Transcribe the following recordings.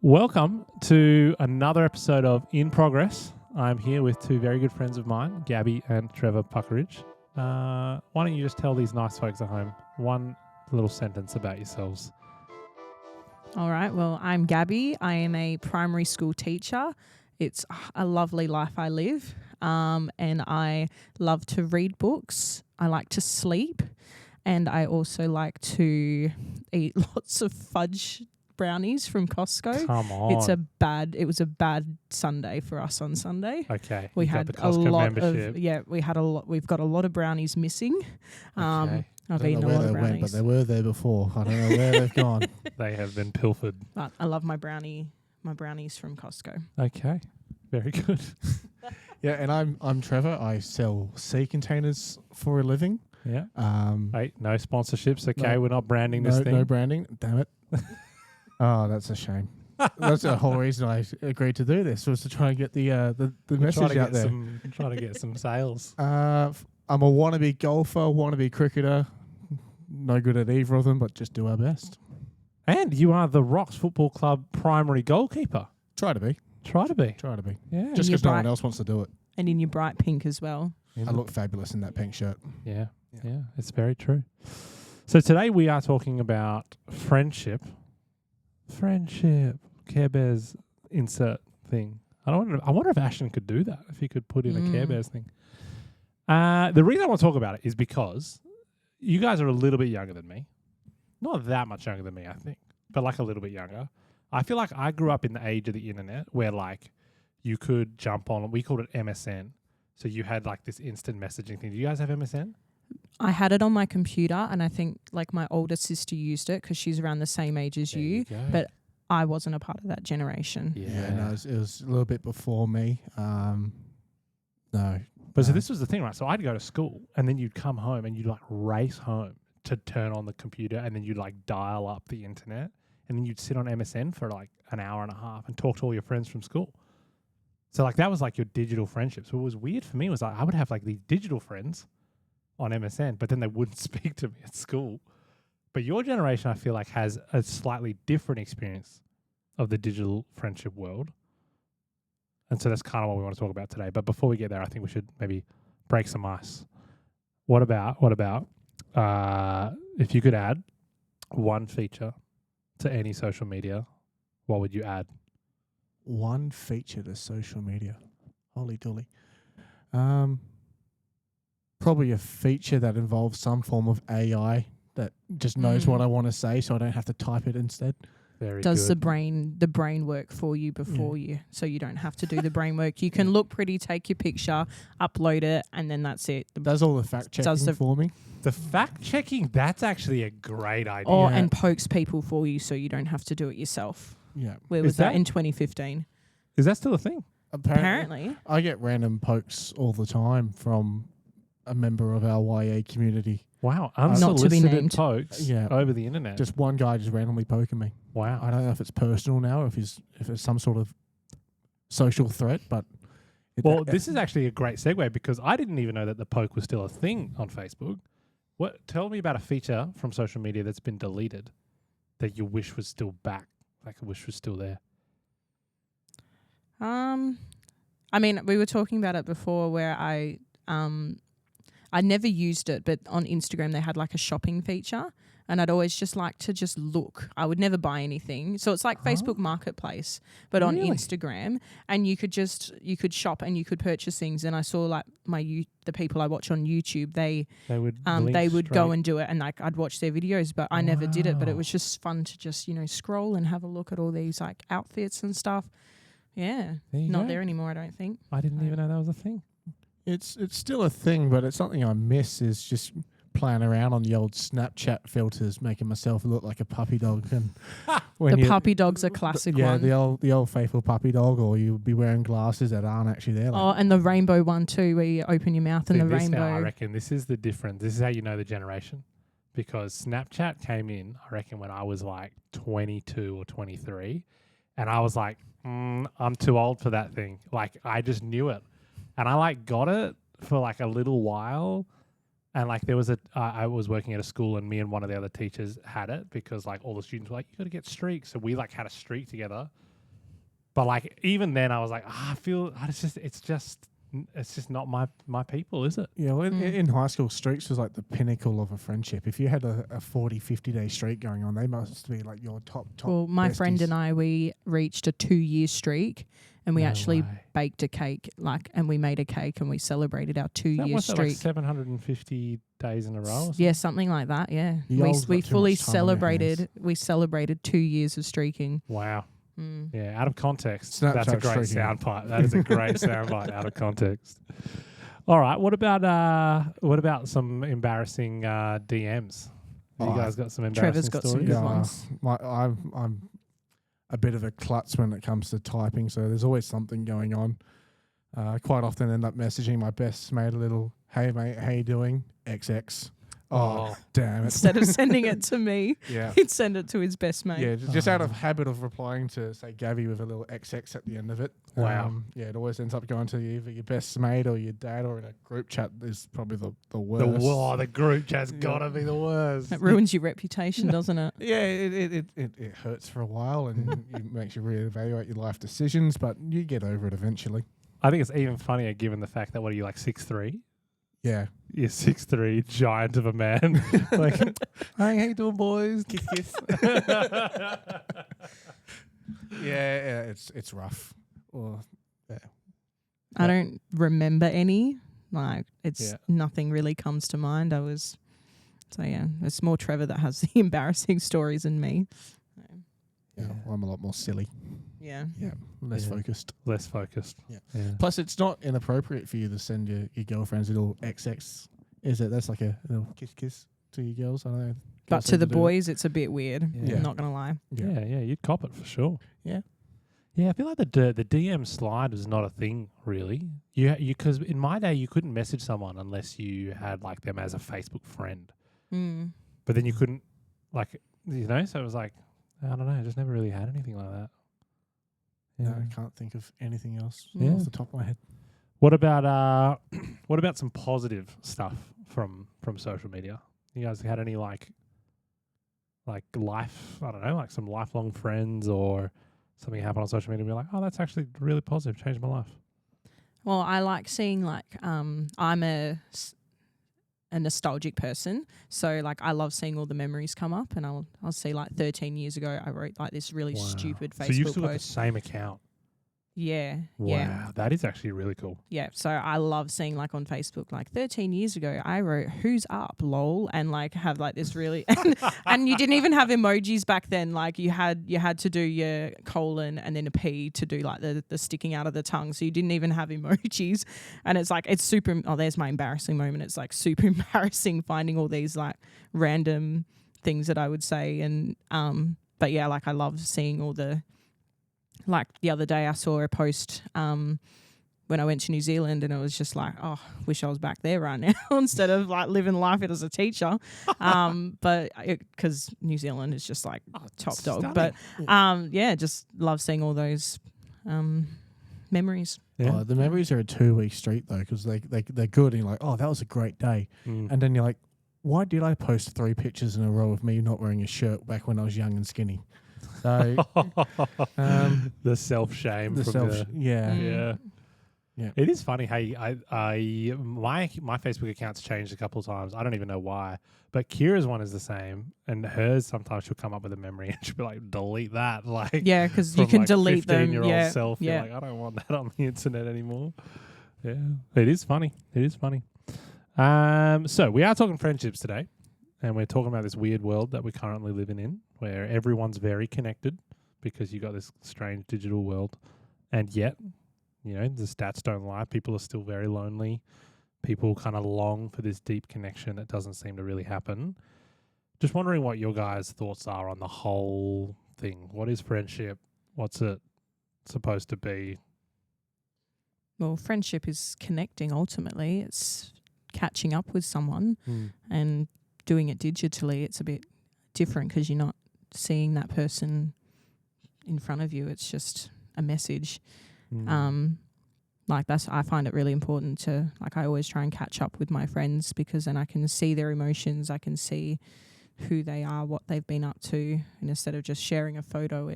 Welcome to another episode of InProgress. I'm here with two very good friends of mine, Gabby and Trevor Puckeridge. Why don't you just tell these nice folks at home one little sentence about yourselves? All right. Well, I'm Gabby. I am a primary school teacher. It's a lovely life I live. And I love to read books. I like to sleep. And I also like to eat lots of fudge brownies from Costco. Come on. It was a bad Sunday for us on Sunday. Okay. We you had got the a Costco lot membership. we've got a lot of brownies missing. Okay. I've I eaten don't a know lot where of they went, brownies. but they were there before. I don't know where they've gone. They have been pilfered. But I love my brownies from Costco. Okay. Very good. Yeah, and I'm Trevor. I sell sea containers for a living. Yeah. Um, Hey, no sponsorships. Okay. No- We're not branding this thing. No branding. Damn it. Oh, that's a shame. That's the whole reason I agreed to do this, was to try and get the message out there. Trying to get some sales. I'm a wannabe golfer, wannabe cricketer. No good at either of them, but just do our best. And you are the Rocks Football Club primary goalkeeper. Try to be. Try to be. Try to be. Yeah. Just you're because no one bright. else wants to do it. And in your bright pink as well. I look fabulous in that pink shirt. Yeah, Yeah. yeah, it's very true. So today we are talking about friendship. Care Bears insert thing. I wonder if Ashton could do that, if he could put in a Care Bears thing. The reason I want to talk about it is because you guys are a little bit younger than me. Not that much younger than me, I think, but like a little bit younger. I feel like I grew up in the age of the internet where like you could jump on, we called it MSN. So you had like this instant messaging thing. Do you guys have MSN? I had it on my computer, and I think like my older sister used it because she's around the same age as There you. go. But I wasn't a part of that generation. Yeah, no, it was a little bit before me. No. But so No. this was the thing, right? So I'd go to school and then you'd come home and you'd like race home to turn on the computer and then you'd like dial up the internet and then you'd sit on MSN for like an hour and a half and talk to all your friends from school. So like that was like your digital friendship. So what was weird for me was like I would have like these digital friends on MSN, but then they wouldn't speak to me at school. But your generation, I feel like, has a slightly different experience of the digital friendship world. And so that's kind of what we want to talk about today. But before we get there, I think we should maybe break some ice. What about if you could add one feature to any social media, what would you add? One feature to social media. Holy dooly. Probably a feature that involves some form of AI that just knows what I want to say, so I don't have to type it instead. Very Does good. the brain work for you before you, so you don't have to do the brain work? You can look pretty, take your picture, upload it, and then that's it. Does all the fact checking for me. The fact checking, that's actually a great idea. Or and pokes people for you, so you don't have to do it yourself. Yeah. Where Is was that that- in 2015? Is that still a thing? Apparently. I get random pokes all the time from a member of our YA community. Wow. Not to be Unsolicited named. pokes Yeah. over the internet. Just one guy just randomly poking me. wow. I don't know if it's personal now, if it's some sort of social threat, but Well, this is actually a great segue because I didn't even know that the poke was still a thing on Facebook. Tell me about a feature from social media that's been deleted that you wish was still back, like I wish was still there. I mean, we were talking about it before where I never used it, but on Instagram they had like a shopping feature, and I'd always just like to just look. I would never buy anything. So it's like Facebook Marketplace, but on Really? Instagram, and you could shop and you could purchase things. And I saw like the people I watch on YouTube, they would go and do it, and like I'd watch their videos, but I never did it. But it Wow. was just fun to just, scroll and have a look at all these like outfits and stuff. Yeah. Not there anymore, I don't think. I didn't even know that was a thing. It's still a thing, but it's something I miss is just playing around on the old Snapchat filters, making myself look like a puppy dog. And The puppy dog's a classic one. the old faithful puppy dog, or you'll be wearing glasses that aren't actually there. Oh, and the rainbow one too, where you open your mouth and See, the this now, I rainbow. reckon this is the difference. This is how you know the generation. Because Snapchat came in, I reckon, when I was like 22 or 23. And I was like, I'm too old for that thing. Like, I just knew it. And I like got it for like a little while. And like there was I was working at a school and me and one of the other teachers had it because like all the students were like, you got to get streaks. So we like had a streak together But like even then, I was like, it's just not my people, is it? Yeah, well, in high school, streaks was like the pinnacle of a friendship. If you had a 40, 50-day streak going on, they must be like your top Well, my friend besties. and I, we reached a 2-year streak, and we No actually way. baked a cake, and we made a cake and we celebrated our That 2-year was like streak. 750 days in a row. Or something? Yeah, something like that. Yeah, You we olds got we too fully much time on your hands. celebrated. We celebrated 2 years of streaking. Wow. Mm. Yeah, out of context, Snapchat that's a great streaking. soundbite. That is a great soundbite out of context. All right, what about some embarrassing DMs? You guys got some embarrassing Trevor's got some stories? good Yeah, ones. I'm a bit of a klutz when it comes to typing, so there's always something going on. Quite often end up messaging my best mate a little, "Hey mate, how you doing? XX." Oh, damn it! Instead of sending it to me, Yeah. he'd send it to his best mate. Yeah, just out of habit of replying to, say, Gabby with a little XX at the end of it. Wow. Yeah, it always ends up going to either your best mate or your dad, or in a group chat is probably the The worst. the group chat's Yeah. gotta be the worst. It ruins your reputation, doesn't it? Yeah, it hurts for a while and it makes you reevaluate your life decisions, but you get over it eventually. I think it's even funnier given the fact that what are you like 6'3"? Yeah. You're 6'3", giant of a man. Like, hey, how you doing, boys? Kiss, kiss. Yeah, it's rough. Well, I don't remember any. Like, Yeah. nothing really comes to mind. So yeah, it's more Trevor that has the embarrassing stories than me. yeah, well, I'm a lot more silly. Yeah. Yeah, less Yeah. focused. Less focused. Yeah. Yeah. Plus, it's not inappropriate for you to send your girlfriend's little XX, is it? That's like a little kiss to your girls. I don't know. But Girls to seem the do it. boys, it's a bit weird. Yeah. I'm not going to lie. Yeah, you'd cop it for sure. Yeah. Yeah, I feel like the DM slide is not a thing really. You because in my day you couldn't message someone unless you had like them as a Facebook friend. Mm. But then you couldn't so it was like I don't know, I just never really had anything like that. No, I can't think of anything else Yeah. off the top of my head. What about some positive stuff from social media? You guys had any like life, I don't know, like some lifelong friends or something happen on social media and be like, oh, that's actually really positive, changed my life. Well, I like seeing I'm a nostalgic person, so like I love seeing all the memories come up, and I'll see like 13 years ago I wrote like this really Wow. stupid Facebook So you've still got the post. same account. Yeah. Wow, Yeah. that is actually really cool. Yeah, so I love seeing like on Facebook, like 13 years ago, I wrote "Who's up, lol," and like have like this really, and you didn't even have emojis back then. Like you had to do your colon and then a P to do like the sticking out of the tongue. So you didn't even have emojis, and it's like it's super. Oh, there's my embarrassing moment. It's like super embarrassing finding all these like random things that I would say, and but yeah, like I love seeing all the. Like the other day I saw a post when I went to New Zealand, and it was just like, oh, wish I was back there right now instead of like living life as a teacher. But because New Zealand is just like top dog. stunning. But yeah, just love seeing all those memories. Yeah. The memories are a 2-week streak though, because they're good, and you're like, oh, that was a great day, and then you're like, why did I post 3 pictures in a row of me not wearing a shirt back when I was young and skinny? So the self-shame the from self, the, yeah, yeah. Yeah. It is funny how my Facebook account's changed a couple of times. I don't even know why. But Kira's one is the same, and hers sometimes she'll come up with a memory and she'll be like, delete that. Like Yeah, because you from, can like, delete them. 15-year-old Yeah, self. yeah. You're like, I don't want that on the internet anymore. Yeah. It is funny. It is funny. So we are talking friendships today, and we're talking about this weird world that we're currently living in, where everyone's very connected because you got this strange digital world, and yet, you know, the stats don't lie. People are still very lonely. People kind of long for this deep connection that doesn't seem to really happen. Just wondering what your guys' thoughts are on the whole thing. What is friendship? What's it supposed to be? Well, friendship is connecting ultimately. It's catching up with someone, and doing it digitally, it's a bit different because you're not seeing that person in front of you. It's just a message. Like I find it really important to, like, I always try and catch up with my friends because then I can see their emotions. I can see who they are, what they've been up to. And instead of just sharing a photo,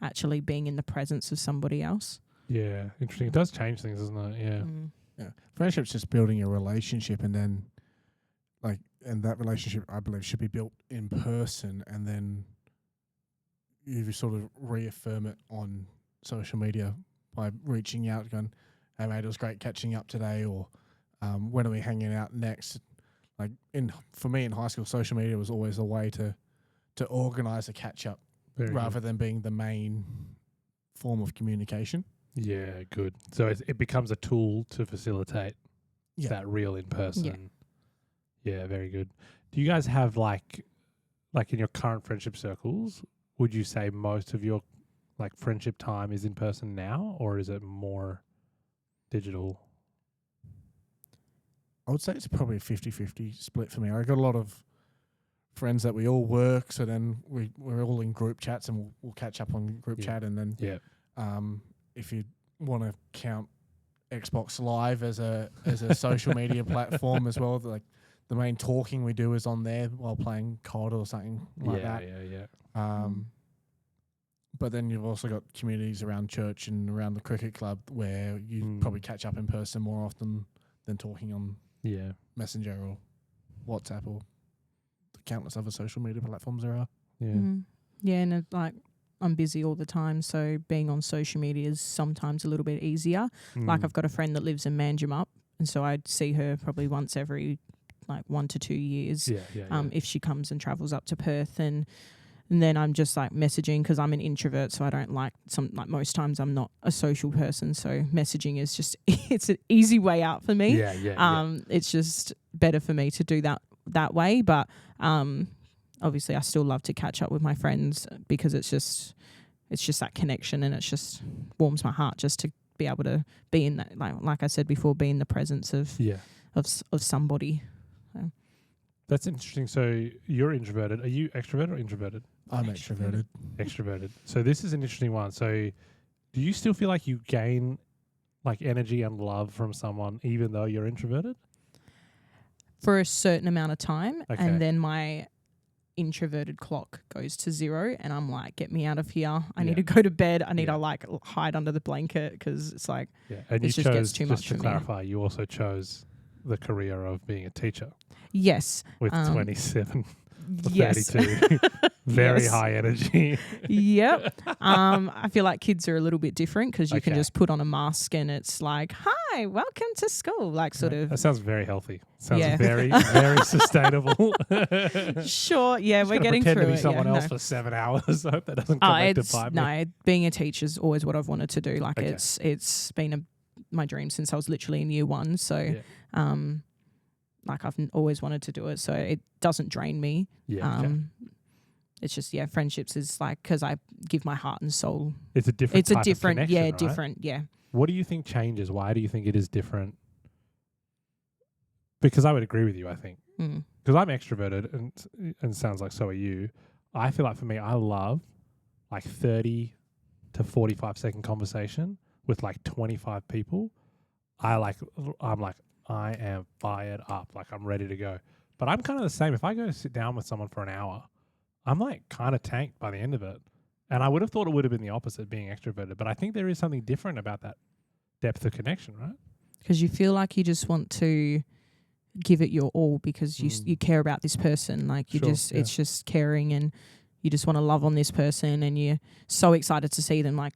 actually being in the presence of somebody else. Yeah, interesting. It does change things, doesn't it? Yeah. Yeah. Friendship's just building a relationship, and then and that relationship, I believe, should be built in person, and then you sort of reaffirm it on social media by reaching out, going, "Hey mate, it was great catching up today," or "When are we hanging out next?" Like for me in high school, social media was always a way to organise a catch up rather than being the main form of communication. Yeah, good. So it becomes a tool to facilitate that real in person. Yeah, very good. Do you guys have like in your current friendship circles, would you say most of your like friendship time is in person now, or is it more digital? I would say it's probably a 50-50 split for me. I got a lot of friends that we all work, so then we're all in group chats, and we'll catch up on group chat, and then if you want to count Xbox Live as a social media platform as well, like the main talking we do is on there while playing COD or something like that. But then you've also got communities around church and around the cricket club where you probably catch up in person more often than talking on Messenger or WhatsApp or the countless other social media platforms there are. Yeah, and I'm busy all the time, so being on social media is sometimes a little bit easier. Like I've got a friend that lives in Manjimup, and so I'd see her probably once every 1 to 2 years if she comes and travels up to Perth, and then I'm just like messaging because I'm an introvert, so I don't most times I'm not a social person, so messaging is just it's an easy way out for me. It's just better for me to do that way, but obviously I still love to catch up with my friends because it's just that connection, and it just warms my heart just to be able to be in that, like I said before, be in the presence of somebody. So. That's interesting. So you're introverted. Are you extroverted or introverted? I'm extroverted. Extroverted. So this is an interesting one. So do you still feel like you gain like energy and love from someone even though you're introverted? For a certain amount of time, and then my introverted clock goes to 0, and I'm like, get me out of here. I need to go to bed. I need to hide under the blanket because it's like and it just gets too much for me. Just to clarify, you also chose the career of being a teacher. Yes. With 27 or yes. 32. Very high energy. Yep. I feel like kids are a little bit different because you can just put on a mask and it's like, hi, welcome to school. Like sort of. That sounds very healthy. Sounds very, very sustainable. Sure. Yeah, we're getting through it. Pretend to be someone else for 7 hours. I hope that doesn't come back to bite me. No, being a teacher is always what I've wanted to do. Like it's been my dream since I was literally in year 1. So, like I've always wanted to do it. So it doesn't drain me. It's just, friendships is like, because I give my heart and soul. It's a different type of connection, right? different. What do you think changes? Why do you think it is different? Because I would agree with you, I think. Because I'm extroverted and sounds like so are you. I feel like for me, I love like 30 to 45 second conversation with like 25 people. I'm like, I am fired up. Like I'm ready to go. But I'm kind of the same. If I go to sit down with someone for an hour, I'm like kind of tanked by the end of it. And I would have thought it would have been the opposite, being extroverted. But I think there is something different about that depth of connection, right? Because you feel like you just want to give it your all because you care about this person. Like it's just caring, and you just want to love on this person, and you're so excited to see them. Like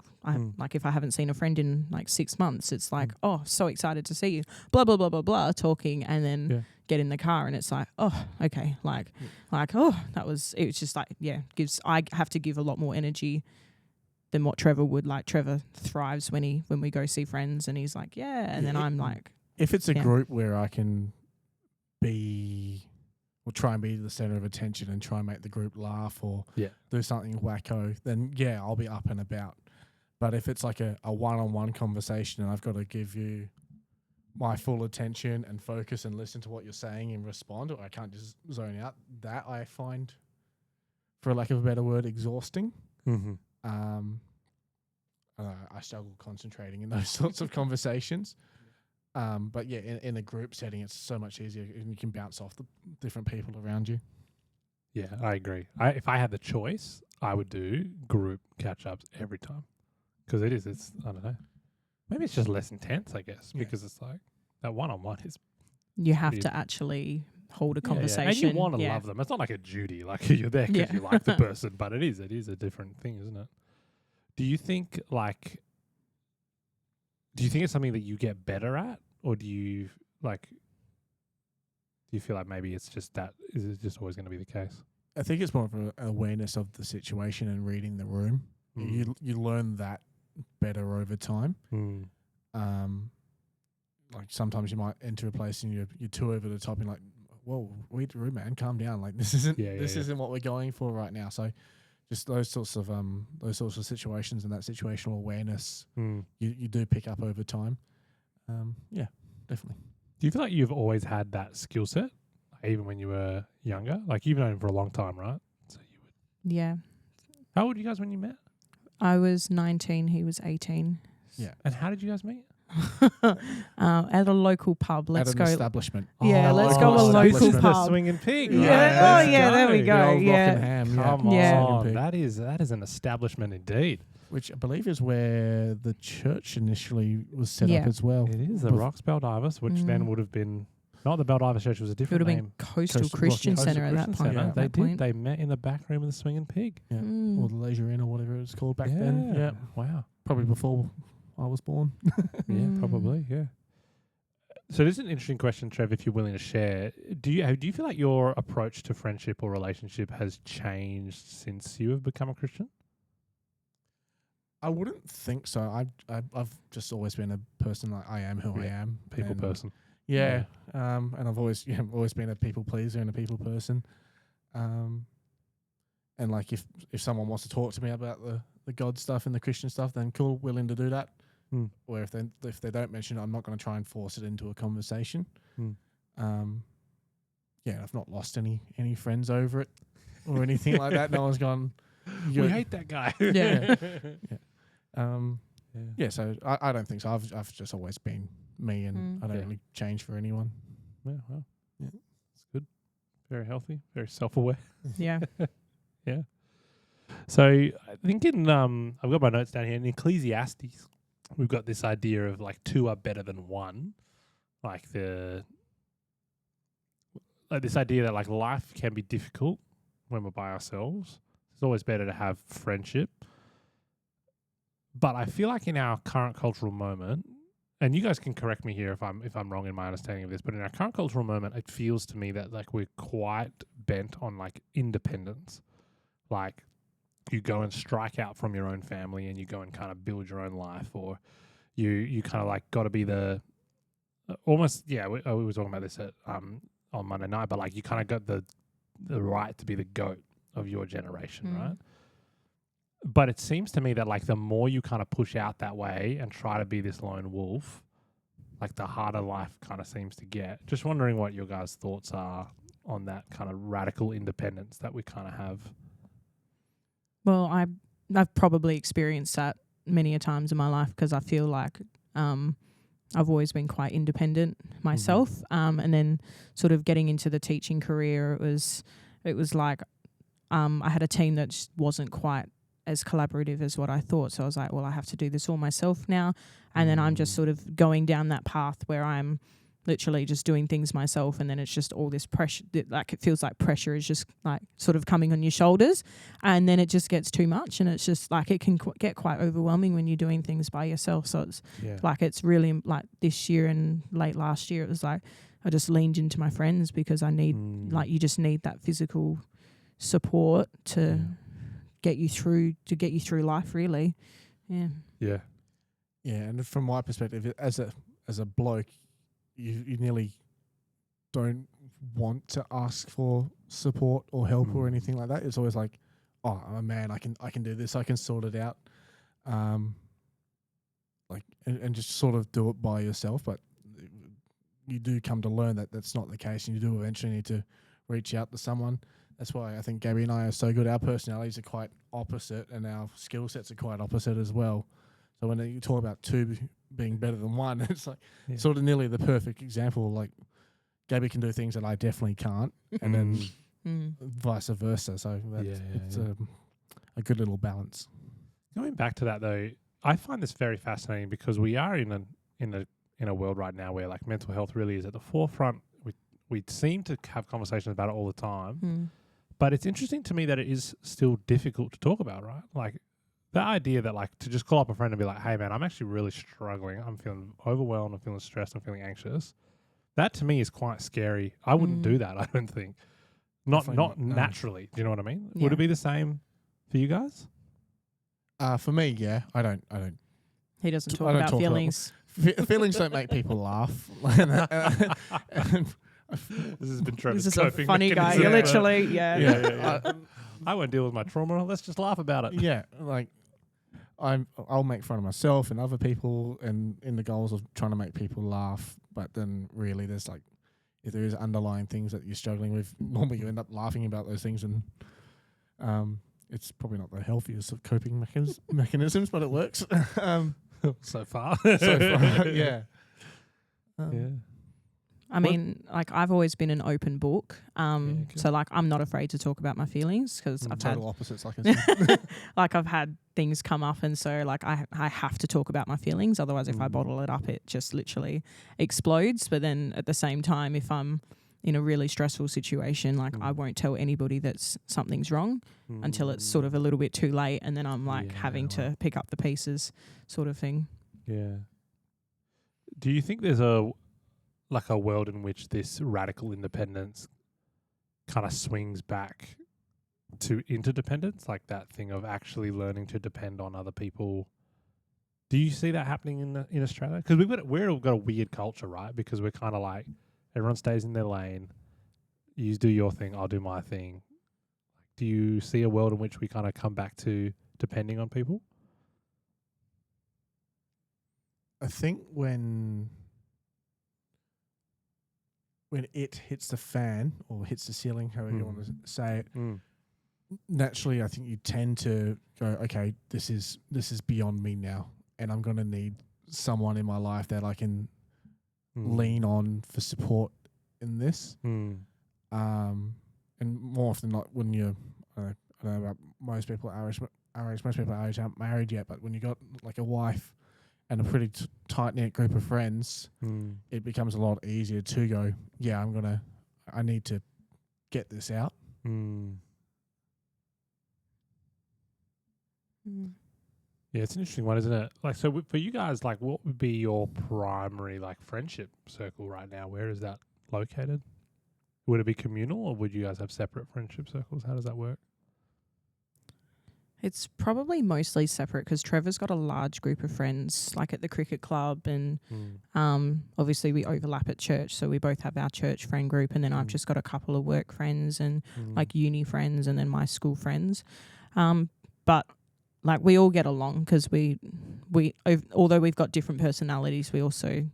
like if I haven't seen a friend in like 6 months, it's like, oh, so excited to see you, blah, blah, blah, blah, blah, talking, and then get in the car and it's like, oh, okay. Like, oh, it was just like, I have to give a lot more energy than what Trevor would. Like Trevor thrives when we go see friends and he's like, and then I'm like. If it's a group where I can try and be the center of attention and try and make the group laugh or do something wacko, then I'll be up and about. But if it's like a one-on-one conversation and I've got to give you my full attention and focus and listen to what you're saying and respond, or I can't just zone out, that I find, for lack of a better word, exhausting. I struggle concentrating in those sorts of conversations. But in a group setting, it's so much easier and you can bounce off the different people around you. Yeah, I agree. If I had the choice, I would do group catch-ups every time because it's I don't know. Maybe it's just less intense, I guess, Yeah. because it's like that one-on-one is You have Weird. to actually hold a yeah, conversation. and you want to Yeah. love them. It's not like a duty, like you're there because Yeah. you like the person, but it is a different thing, isn't it? Do you think it's something that you get better at, or do you feel like maybe it's just that is it just always going to be the case? I think it's more of an awareness of the situation and reading the room. Mm. You learn that better over time. Mm. Like sometimes you might enter a place and you're too over the top and like, whoa, read the room, man, calm down. Like this isn't what we're going for right now. So just those sorts of situations and that situational awareness you do pick up over time. Yeah, definitely. Do you feel like you've always had that skill set, even when you were younger? Like you've known him for a long time, right? So you would. Yeah. How old were you guys when you met? I was 19. He was 18. Yeah. And how did you guys meet? At a local pub. Let's At an go. establishment. Yeah, let's go a this local is the pub. Swinging Pig. Yeah. Right, Oh, yeah, there we The go. old Yeah. Rock and Ham. Come Yeah. on, Pig. that is an establishment indeed. Which I believe is where the church initially was set Yeah. up as well. It is the Bef- Rocks Beldivis, which then would have been not the Beldivis Church. It was a It would different have been name. Coastal Coastal Christian Coastal Centre at that Christian point. Centre. At They that did. point. They met in the back room of the Swinging Pig. Yeah. Mm. Or the Leisure Inn or whatever it was called back then. Yeah. Wow. Probably before I was born. Yeah, probably. Yeah. So this is an interesting question, Trev. If you're willing to share, do you feel like your approach to friendship or relationship has changed since you have become a Christian? I wouldn't think so. I've just always been a person like I am who I am. People and person. Yeah. And I've always been a people pleaser and a people person. And like if someone wants to talk to me about the God stuff and the Christian stuff, then cool, willing to do that. Or if they don't mention it, I'm not going to try and force it into a conversation. Yeah, I've not lost any friends over it or anything like that. No one's gone. We hate that guy. Yeah. Yeah. So I don't think so. I've just always been me, and I don't really change for anyone. Yeah, well, Yeah. it's good. Very healthy. Very self-aware. Yeah. Yeah. So I think I've got my notes down here. In Ecclesiastes, we've got this idea of like two are better than one. Like this idea that like life can be difficult when we're by ourselves. It's always better to have friendship. But I feel like in our current cultural moment, and you guys can correct me here if I'm wrong in my understanding of this, but in our current cultural moment, it feels to me that like we're quite bent on like independence. Like you go and strike out from your own family and you go and kind of build your own life, or you kind of like got to be the almost we were talking about this at on Monday night, but like you kind of got the right to be the goat of your generation, right? But it seems to me that like the more you kind of push out that way and try to be this lone wolf, like the harder life kind of seems to get. Just wondering what your guys' thoughts are on that kind of radical independence that we kind of have. Well, I've probably experienced that many a times in my life because I feel like I've always been quite independent myself. And then sort of getting into the teaching career, it was like I had a team that just wasn't quite as collaborative as what I thought. So I was like, well, I have to do this all myself now. And then I'm just sort of going down that path where I'm literally just doing things myself, and then it's just all this pressure, like it feels like pressure is just like sort of coming on your shoulders, and then it just gets too much, and it's just like it can get quite overwhelming when you're doing things by yourself. So it's like it's really like this year and late last year, it was like I just leaned into my friends because I need like you just need that physical support to get you through life, really. Yeah. And from my perspective, as a bloke, you nearly don't want to ask for support or help or anything like that. It's always like, oh, I'm a man, I can do this, I can sort it out. Like and just sort of do it by yourself. But you do come to learn that that's not the case, and you do eventually need to reach out to someone. That's why I think Gabby and I are so good. Our personalities are quite opposite, and our skill sets are quite opposite as well. So when you talk about two being better than one, it's like sort of nearly the perfect example. Like Gabby can do things that I definitely can't, and then vice versa. So that's a good little balance. Going back to that though, I find this very fascinating because we are in a world right now where like mental health really is at the forefront. We seem to have conversations about it all the time, but it's interesting to me that it is still difficult to talk about, right? Like the idea that like to just call up a friend and be like, "Hey man, I'm actually really struggling. I'm feeling overwhelmed. I'm feeling stressed. I'm feeling anxious." That to me is quite scary. I wouldn't do that. I don't think. Not Definitely not, no. naturally. Do you know what I mean? Yeah. Would it be the same for you guys? For me, yeah, I don't. He doesn't I talk don't about talk about- feelings. Feelings don't make people laugh. This has been Trevor's This is a coping funny guy. mechanism. You're literally, Yeah. I won't deal with my trauma. Let's just laugh about it. Yeah, like I'll make fun of myself and other people, and in the goals of trying to make people laugh. But then really, there's like, if there is underlying things that you're struggling with, normally you end up laughing about those things, and it's probably not the healthiest of coping mechanisms, but it works. So far. Yeah. Yeah. I mean, like I've always been an open book. cool. So like I'm not afraid to talk about my feelings because I've had Total opposites, like I said. like I've had things come up, and so like I have to talk about my feelings. Otherwise, if I bottle it up, it just literally explodes. But then at the same time, if I'm in a really stressful situation, like I won't tell anybody that something's wrong until it's sort of a little bit too late, and then I'm like having to pick up the pieces, sort of thing. Yeah. Do you think there's a world in which this radical independence kind of swings back to interdependence, like that thing of actually learning to depend on other people? Do you see that happening in Australia? Because we've got a weird culture, right? Because we're kind of like everyone stays in their lane. You do your thing, I'll do my thing. Do you see a world in which we kind of come back to depending on people? I think when it hits the fan or hits the ceiling, however you want to say it, naturally I think you tend to go, okay, this is beyond me now, and I'm going to need someone in my life that I can lean on for support in this. And more often than not, when you're, I don't know about most people our age, most people our age aren't married yet, but when you got like a wife and a pretty tight-knit group of friends, it becomes a lot easier to go, yeah, I need to get this out. Yeah, it's an interesting one, isn't it? Like, so for you guys, like, what would be your primary, like, friendship circle right now? Where is that located? Would it be communal, or would you guys have separate friendship circles? How does that work? It's probably mostly separate because Trevor's got a large group of friends, like at the cricket club, and obviously we overlap at church, so we both have our church friend group, and then I've just got a couple of work friends and like uni friends, and then my school friends. But like we all get along because we although we've got different personalities, we also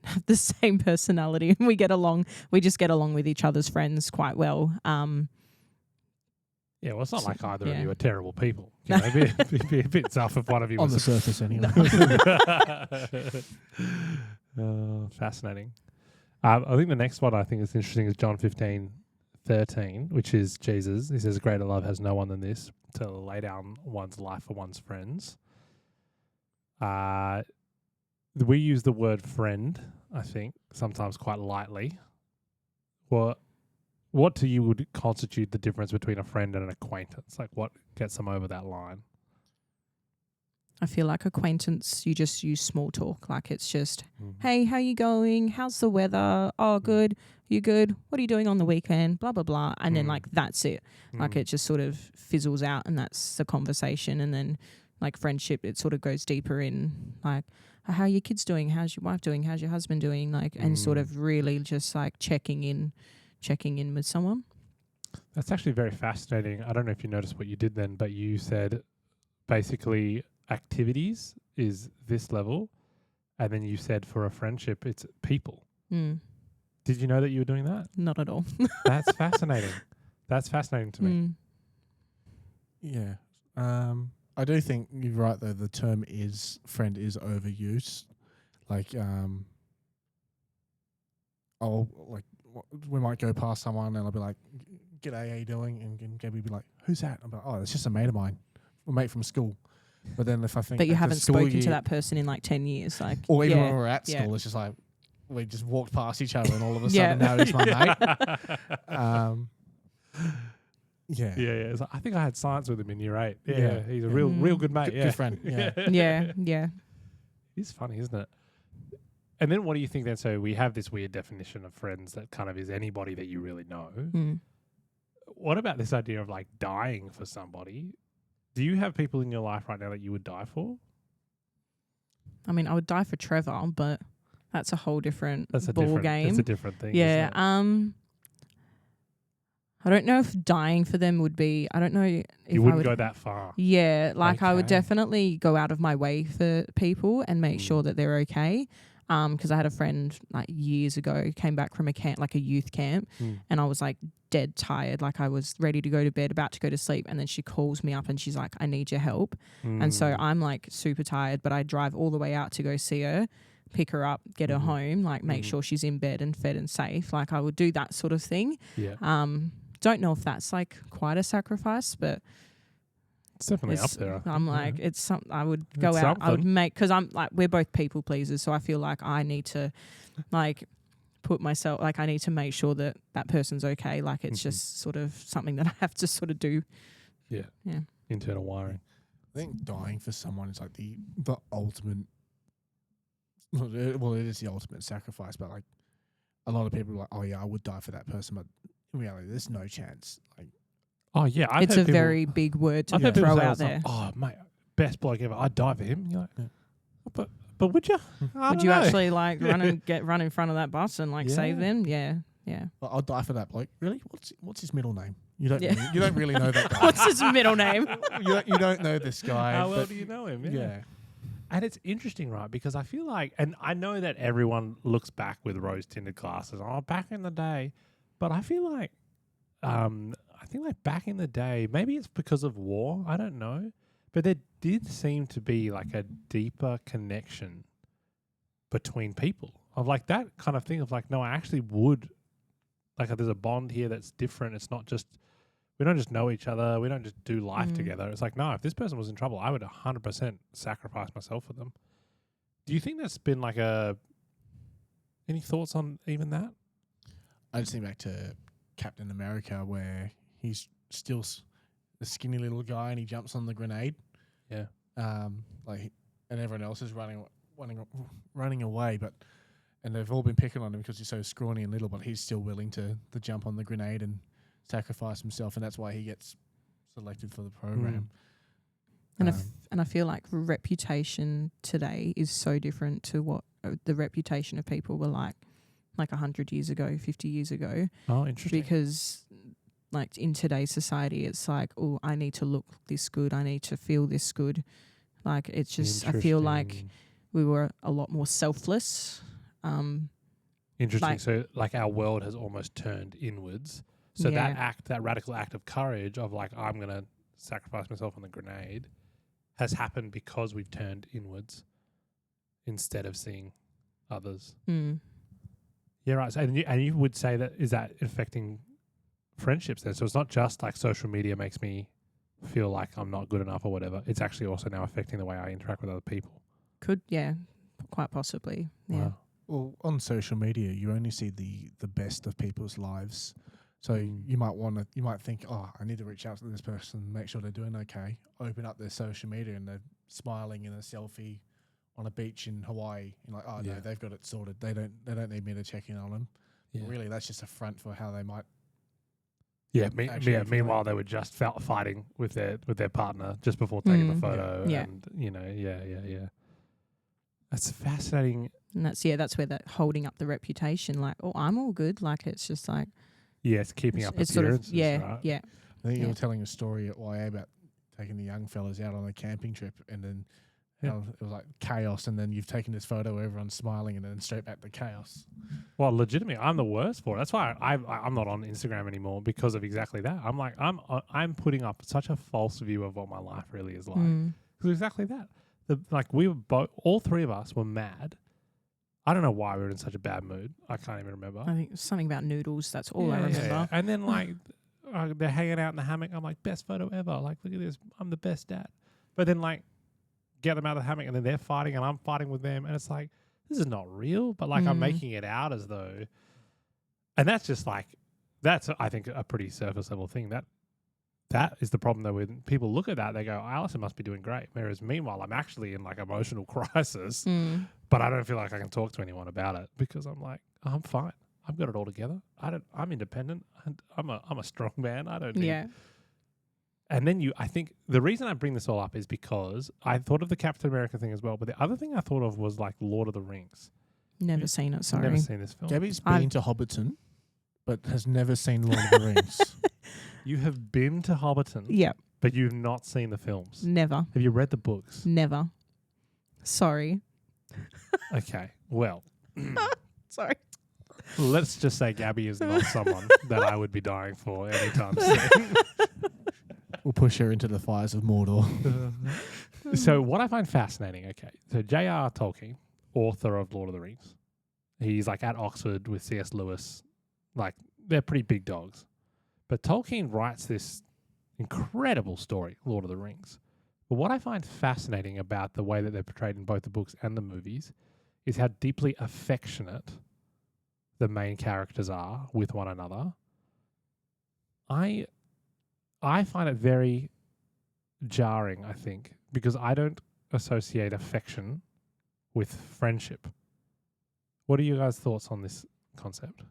have the same personality, and we get along. We just get along with each other's friends quite well. Yeah, well, it's not like either of yeah. you are terrible people. You know, it'd be a bit tough if one of you On was the surface, anyway. Fascinating. I think the next one I think is interesting is John 15:13, which is Jesus. He says, "Greater love has no one than this, to lay down one's life for one's friends." We use the word friend, I think, sometimes quite lightly. What to you would constitute the difference between a friend and an acquaintance? Like, what gets them over that line? I feel like acquaintance, you just use small talk. Like it's just, hey, how you going? How's the weather? Oh, good. You good? What are you doing on the weekend? Blah, blah, blah. And then like, that's it. Like it just sort of fizzles out, and that's the conversation. And then like friendship, it sort of goes deeper in like, how are your kids doing? How's your wife doing? How's your husband doing? Like, and sort of really just like checking in with someone. That's actually very fascinating. I don't know if you noticed what you did then, but you said basically activities is this level, and then you said for a friendship it's people. Did you know that you were doing that? Not at all. That's fascinating. That's fascinating to me. Yeah. I do think you're right, though. The term friend is overused. Like, we might go past someone and I'll be like, g'day, how you doing? And Gabby would be like, who's that? I'm like, oh, it's just a mate of mine, a mate from school. But then if I think But you at the haven't school spoken to year- that person in like 10 years. Like, or even yeah, when we were at yeah. school, it's just like we just walked past each other and all of a Yeah. sudden now he's my mate. Yeah. Yeah. It's like, I think I had science with him in year 8. Yeah, Yeah. he's a Yeah. real good mate. Good friend. Yeah. Yeah. It's funny, isn't it? And then what do you think then? So we have this weird definition of friends that kind of is anybody that you really know. Mm. What about this idea of like dying for somebody? Do you have people in your life right now that you would die for? I mean, I would die for Trevor, but that's a whole different ball game. It's a different thing. Yeah. Isn't it? I don't know if dying for them would be. I don't know if You I wouldn't would go that far. Yeah, like I would Okay. definitely go out of my way for people and make Mm. sure that they're okay. Because I had a friend like years ago came back from a camp, like a youth camp, and I was like dead tired, like I was ready to go to bed, about to go to sleep, and then she calls me up and she's like, "I need your help." And so I'm like super tired, but I drive all the way out to go see her, pick her up, get her home, like make sure she's in bed and fed and safe. Like I would do that sort of thing. Yeah. Don't know if that's like quite a sacrifice, but It's definitely up there. I'm like, it's something I would go It's out. I would something. make, because I'm like, we're both people pleasers. So I feel like I need to like put myself, like I need to make sure that that person's okay. Like it's just sort of something that I have to sort of do. Yeah. Yeah. Internal wiring. I think dying for someone is like the ultimate. Well, it is the ultimate sacrifice, but like a lot of people are like, oh yeah, I would die for that person, but in reality, there's no chance. Like, Oh yeah, It's a very big word to I've heard people throw say out all the there. time, oh mate, best bloke ever. I'd die for him. You're like, Yeah. but would you? Would you actually like run in front of that bus and like save Yeah. them? Yeah. Yeah. well, I'll die for that bloke. Really? What's his middle name? You don't. Yeah. You don't really know that guy. What's his middle name? You don't know this guy. How well but do you know him? yeah. And it's interesting, right? Because I feel like, and I know that everyone looks back with rose-tinted glasses. Oh, back in the day, but I feel like, I think like back in the day, maybe it's because of war. I don't know, but there did seem to be like a deeper connection between people of like that kind of thing of like, no, I actually would like. There's a bond here that's different. It's not just. We don't just know each other. We don't just do life together. It's like, no, if this person was in trouble, I would 100% sacrifice myself for them. Do you think that's been like any thoughts on even that? I just think back to Captain America where he's still a skinny little guy and he jumps on the grenade. Yeah. And everyone else is running away, and they've all been picking on him because he's so scrawny and little, but he's still willing to jump on the grenade and sacrifice himself, and that's why he gets selected for the program. And I feel like reputation today is so different to what the reputation of people were like 100 years ago, 50 years ago. Oh, interesting. Because like in today's society, it's like, oh, I need to look this good. I need to feel this good. Like it's just, I feel like we were a lot more selfless. Interesting. So like our world has almost turned inwards. So that radical act of courage of like, I'm going to sacrifice myself on the grenade has happened because we've turned inwards instead of seeing others. Yeah, right. So, and you would say that, is that affecting friendships then? So it's not just like social media makes me feel like I'm not good enough or whatever. It's actually also now affecting the way I interact with other people. Quite possibly. Yeah. Wow. Well, on social media, you only see the best of people's lives. So you might think, oh, I need to reach out to this person, make sure they're doing okay. Open up their social media and they're smiling in a selfie on a beach in Hawaii. You're like, oh no, they've got it sorted. They don't need me to check in on them. Yeah. Really, that's just a front for how they might. Yeah. Meanwhile, they were just fighting with their partner just before taking the photo. Yeah. And yeah. That's fascinating. And that's where that holding up the reputation, like, oh, I'm all good. Like it's just like. Yeah, it's keeping up it's appearances, sort of, right? Yeah. I think you were telling a story at YA about taking the young fellas out on a camping trip, and then how it was like chaos, and then you've taken this photo, everyone's smiling, and then straight back to chaos. Well, legitimately, I'm the worst for it. That's why I'm not on Instagram anymore, because of exactly that. I'm like, I'm putting up such a false view of what my life really is like. Because exactly that. We were all three of us were mad. I don't know why we were in such a bad mood. I can't even remember. I think something about noodles. That's all I remember. Yeah. And then they're hanging out in the hammock. I'm like, best photo ever. Like, look at this. I'm the best dad. But then, like, get them out of the hammock and then they're fighting and I'm fighting with them. And it's like, this is not real. But, like, I'm making it out as though. And that's just like, that's, I think, a pretty surface level thing. That is the problem, though, when people look at that, they go, Alison must be doing great. Whereas, meanwhile, I'm actually in, like, emotional crisis. But I don't feel like I can talk to anyone about it because I'm like, I'm fine. I've got it all together. I'm independent. I'm a strong man. I don't need. Yeah. And then I think the reason I bring this all up is because I thought of the Captain America thing as well. But the other thing I thought of was like Lord of the Rings. Never seen it. Sorry. Never seen this film. Gabby's been to Hobbiton, but has never seen Lord of the Rings. You have been to Hobbiton. Yep. But you've not seen the films. Never. Have you read the books? Never. Sorry. Okay. Well. Sorry. Let's just say Gabby is not someone that I would be dying for anytime soon. We'll push her into the fires of Mordor. So what I find fascinating, okay, so J.R.R. Tolkien, author of Lord of the Rings, he's like at Oxford with C.S. Lewis, like they're pretty big dogs. But Tolkien writes this incredible story, Lord of the Rings. But what I find fascinating about the way that they're portrayed in both the books and the movies is how deeply affectionate the main characters are with one another. I find it very jarring, I think, because I don't associate affection with friendship. What are you guys' thoughts on this concept?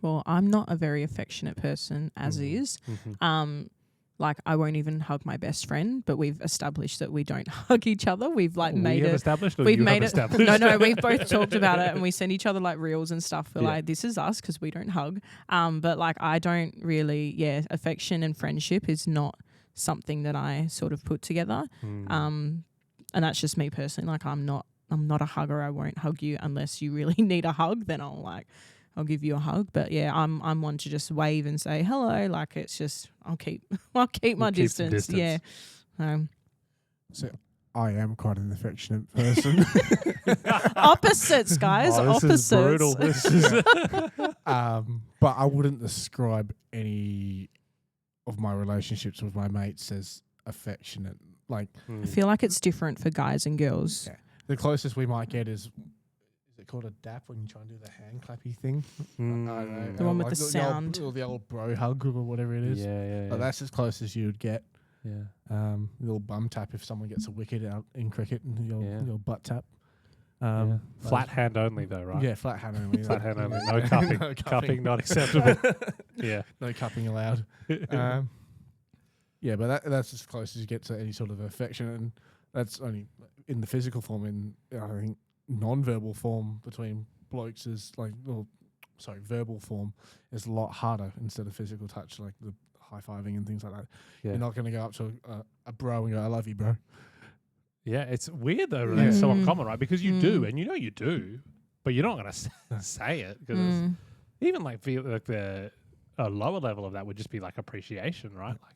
Well, I'm not a very affectionate person as is. Like, I won't even hug my best friend, but we've established that we don't hug each other. We've like made it. Established, or we've you made have it. established? No, we've both talked about it, and we send each other like reels and stuff. We're Yeah. like, this is us because we don't hug. But like, I don't really. Yeah, affection and friendship is not something that I sort of put together. And that's just me personally. Like, I'm not a hugger. I won't hug you unless you really need a hug. Then I'll give you a hug. But yeah, I'm one to just wave and say hello. Like, it's just I'll keep my distance. Yeah. So I am quite an affectionate person. Opposites, guys. Oh, this Opposites. is brutal. This is But I wouldn't describe any of my relationships with my mates as affectionate. Like I feel like it's different for guys and girls. Yeah. The closest we might get is it called a dap when you try and do the hand clappy thing? I don't know. The one with like the sound. The old bro hug or whatever it is. Yeah. Like that's as close as you would get. Yeah. Little bum tap if someone gets a wicket out in cricket and your butt tap. Flat hand only though, right? Yeah, flat hand only. Flat hand only. No cupping. No Cupping not acceptable. Yeah. No cupping allowed. Yeah, but that's as close as you get to any sort of affection, and that's only in the physical form. In I think non-verbal form between blokes is verbal form is a lot harder instead of physical touch, like the high-fiving and things like that. Yeah. You're not going to go up to a bro and go, "I love you, bro." Yeah, it's weird though. Right? It's so uncommon, right? Because you do, and you know you do, but you're not going to say it because even like feel like a lower level of that would just be like appreciation, right? Like,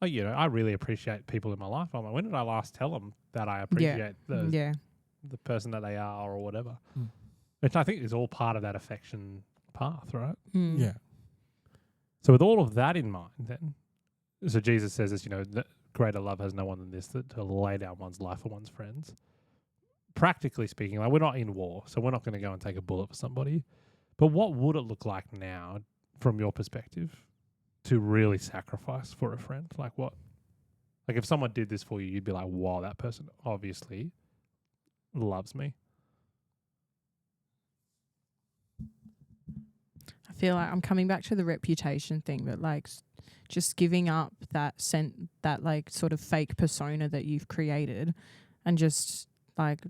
oh, you know, I really appreciate people in my life. I'm like, when did I last tell them that I appreciate the person that they are or whatever? Which I think is all part of that affection path, right? Yeah. So with all of that in mind, then, so Jesus says this, you know, greater love has no one than this, that to lay down one's life for one's friends. Practically speaking, like we're not in war, so we're not going to go and take a bullet for somebody. But what would it look like now, from your perspective, to really sacrifice for a friend? Like what? Like if someone did this for you, you'd be like, wow, that person obviously loves me. I feel like I'm coming back to the reputation thing, but like just giving up that like sort of fake persona that you've created and just like